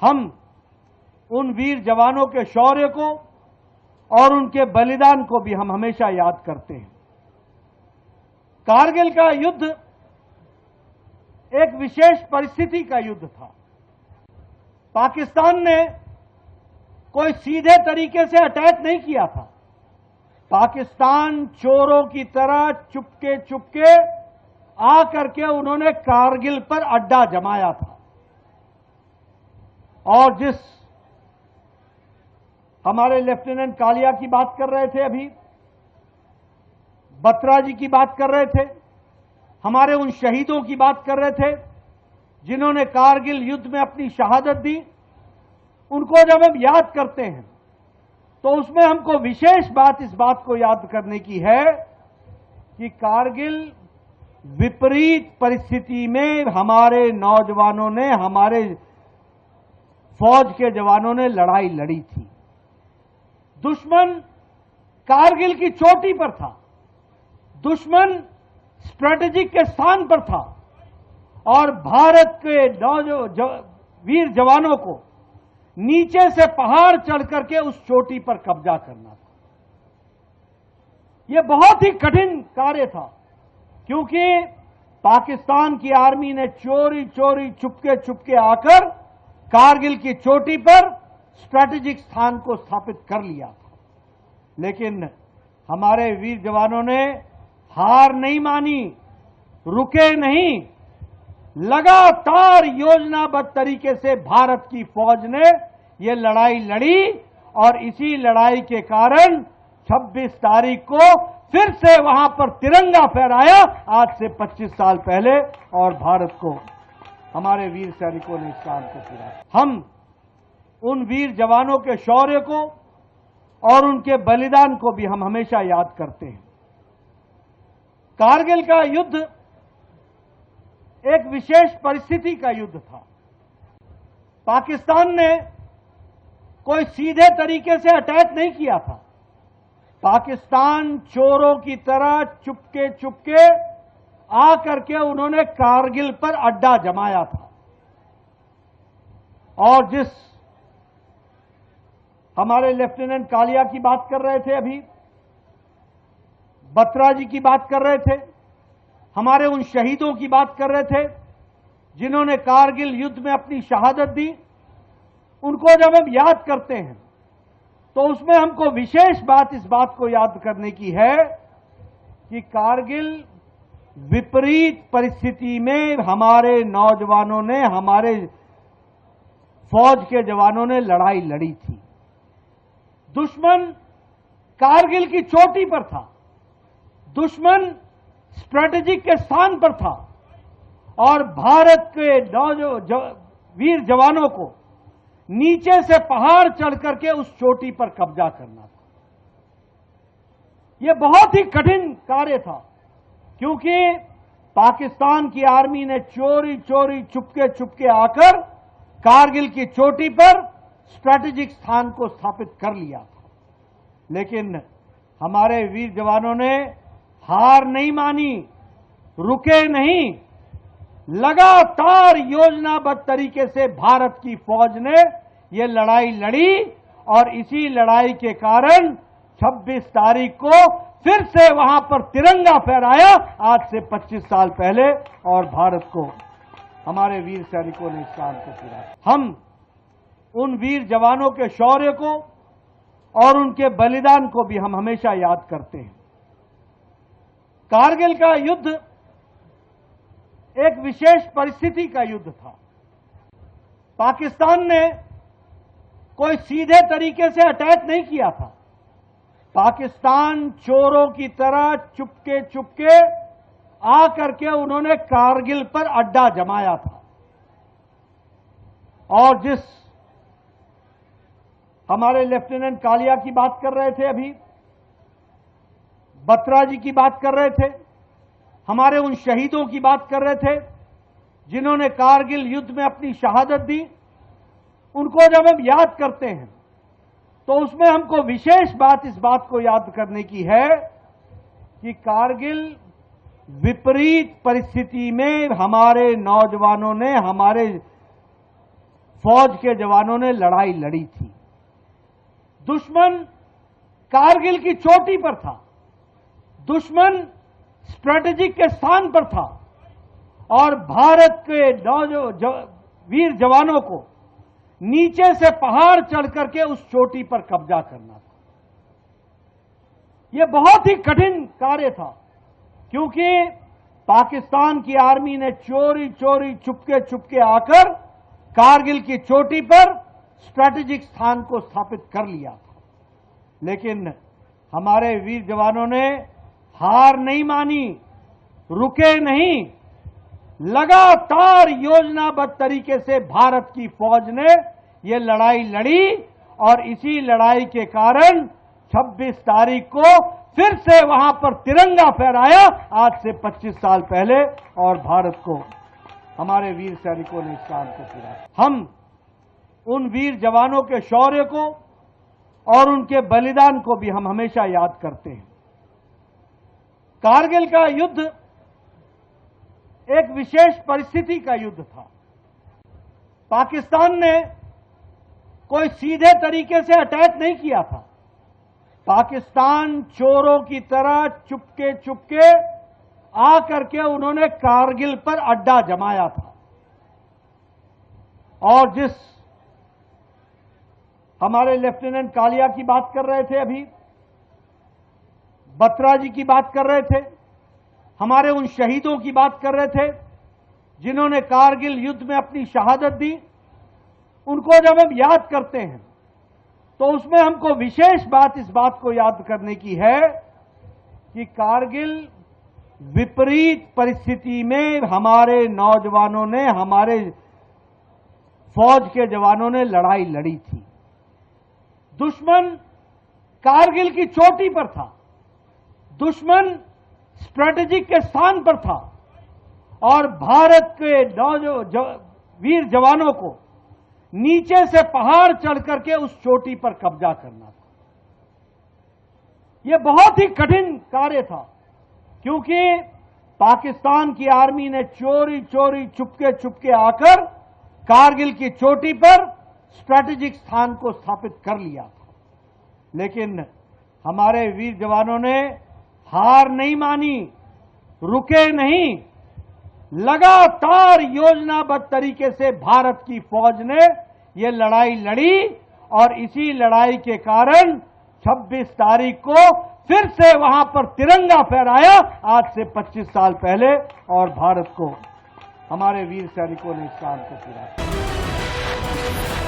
हम उन वीर जवानों के शौर्य को और उनके बलिदान को भी हम हमेशा याद करते हैं। कारगिल का युद्ध एक विशेष परिस्थिति का युद्ध था। पाकिस्तान ने कोई सीधे तरीके से अटैक नहीं किया था। पाकिस्तान चोरों की तरह चुपके चुपके आकर के उन्होंने कारगिल पर अड्डा जमाया था। और जिस हमारे लेफ्टिनेंट कालिया की बात कर रहे थे, अभी बत्रा जी की बात कर रहे थे, हमारे उन शहीदों की बात कर रहे थे जिन्होंने कारगिल युद्ध में अपनी शहादत दी, उनको जब हम याद करते हैं तो उसमें हमको विशेष बात इस बात को याद करने की है कि कारगिल विपरीत परिस्थिति में हमारे नौजवानों ने, हमारे फौज के जवानों ने लड़ाई लड़ी थी। दुश्मन कारगिल की चोटी पर था, दुश्मन स्ट्रेटेजिक के स्थान पर था और भारत के वीर जवानों को नीचे से पहाड़ चढ़ करके उस चोटी पर कब्जा करना था। यह बहुत ही कठिन कार्य था, क्योंकि पाकिस्तान की आर्मी ने चोरी चोरी चुपके चुपके आकर कारगिल की चोटी पर स्ट्रेटेजिक स्थान को स्थापित कर लिया था। लेकिन हमारे वीर जवानों ने हार नहीं मानी, रुके नहीं, लगातार योजनाबद्ध तरीके से भारत की फौज ने यह लड़ाई लड़ी और इसी लड़ाई के कारण 26 तारीख को फिर से वहां पर तिरंगा फहराया, आज से 25 साल पहले, और भारत को, हमारे वीर सैनिकों ने इस काम को पूरा। हम उन वीर जवानों के शौर्य को और उनके बलिदान को भी हम हमेशा याद करते हैं। कारगिल का युद्ध एक विशेष परिस्थिति का युद्ध था। पाकिस्तान ने कोई सीधे तरीके से अटैक नहीं किया था। पाकिस्तान चोरों की तरह चुपके चुपके आकर के उन्होंने कारगिल पर अड्डा जमाया था। और जिस हमारे लेफ्टिनेंट कालिया की बात कर रहे थे, अभी बत्रा जी की बात कर रहे थे, हमारे उन शहीदों की बात कर रहे थे जिन्होंने कारगिल युद्ध में अपनी शहादत दी, उनको जब हम याद करते हैं तो उसमें हमको विशेष बात इस बात को याद करने की है कि कारगिल विपरीत परिस्थिति में हमारे नौजवानों ने, हमारे फौज के जवानों ने लड़ाई लड़ी थी। दुश्मन कारगिल की चोटी पर था, दुश्मन स्ट्रेटेजिक के स्थान पर था और भारत के वीर जवानों को नीचे से पहाड़ चढ़ करके उस चोटी पर कब्जा करना था। यह बहुत ही कठिन कार्य था, क्योंकि पाकिस्तान की आर्मी ने चोरी चोरी चुपके चुपके आकर कारगिल की चोटी पर स्ट्रेटेजिक स्थान को स्थापित कर लिया था। लेकिन हमारे वीर जवानों ने हार नहीं मानी, रुके नहीं, लगातार योजनाबद्ध तरीके से भारत की फौज ने यह लड़ाई लड़ी और इसी लड़ाई के कारण 26 तारीख को फिर से वहां पर तिरंगा फहराया, आज से 25 साल पहले, और भारत को, हमारे वीर सैनिकों ने इस काम को पूरा। हम उन वीर जवानों के शौर्य को और उनके बलिदान को भी हम हमेशा याद करते हैं। कारगिल का युद्ध एक विशेष परिस्थिति का युद्ध था। पाकिस्तान ने कोई सीधे तरीके से अटैक नहीं किया था। पाकिस्तान चोरों की तरह चुपके चुपके आकर के उन्होंने कारगिल पर अड्डा जमाया था। और जिस हमारे लेफ्टिनेंट कालिया की बात कर रहे थे, अभी बत्रा जी की बात कर रहे थे, हमारे उन शहीदों की बात कर रहे थे जिन्होंने कारगिल युद्ध में अपनी शहादत दी, उनको जब हम याद करते हैं तो उसमें हमको विशेष बात इस बात को याद करने की है कि कारगिल विपरीत परिस्थिति में हमारे नौजवानों ने, हमारे फौज के जवानों ने लड़ाई लड़ी थी। दुश्मन कारगिल की चोटी पर था, दुश्मन स्ट्रेटेजिक के स्थान पर था और भारत के वीर जवानों को नीचे से पहाड़ चढ़ करके उस चोटी पर कब्जा करना था। यह बहुत ही कठिन कार्य था, क्योंकि पाकिस्तान की आर्मी ने चोरी चोरी चुपके चुपके आकर कारगिल की चोटी पर स्ट्रेटेजिक स्थान को स्थापित कर लिया था। लेकिन हमारे वीर जवानों ने हार नहीं मानी, रुके नहीं, लगातार योजनाबद्ध तरीके से भारत की फौज ने यह लड़ाई लड़ी और इसी लड़ाई के कारण 26 तारीख को फिर से वहां पर तिरंगा फहराया, आज से 25 साल पहले, और भारत को हमारे वीर सैनिकों ने इस काम को पूरा किया। हम उन वीर जवानों के शौर्य को और उनके बलिदान को भी हम हमेशा याद करते हैं। कारगिल का युद्ध एक विशेष परिस्थिति का युद्ध था। पाकिस्तान ने कोई सीधे तरीके से अटैक नहीं किया था। पाकिस्तान चोरों की तरह चुपके चुपके आकर के उन्होंने कारगिल पर अड्डा जमाया था। और जिस हमारे लेफ्टिनेंट कालिया की बात कर रहे थे, अभी बत्रा जी की बात कर रहे थे, हमारे उन शहीदों की बात कर रहे थे जिन्होंने कारगिल युद्ध में अपनी शहादत दी, उनको जब हम याद करते हैं तो उसमें हमको विशेष बात इस बात को याद करने की है कि कारगिल विपरीत परिस्थिति में हमारे नौजवानों ने, हमारे फौज के जवानों ने लड़ाई लड़ी थी। दुश्मन कारगिल की चोटी पर था, दुश्मन स्ट्रेटेजिक के स्थान पर था और भारत के वीर जवानों को नीचे से पहाड़ चढ़ करके उस चोटी पर कब्जा करना था। यह बहुत ही कठिन कार्य था, क्योंकि पाकिस्तान की आर्मी ने चोरी चोरी चुपके चुपके आकर कारगिल की चोटी पर स्ट्रेटेजिक स्थान को स्थापित कर लिया था। लेकिन हमारे वीर जवानों ने हार नहीं मानी, रुके नहीं, लगातार योजनाबद्ध तरीके से भारत की फौज ने यह लड़ाई लड़ी और इसी लड़ाई के कारण 26 तारीख को फिर से वहां पर तिरंगा फहराया, आज से 25 साल पहले, और भारत को हमारे वीर सैनिकों ने इस काम को पूरा किया।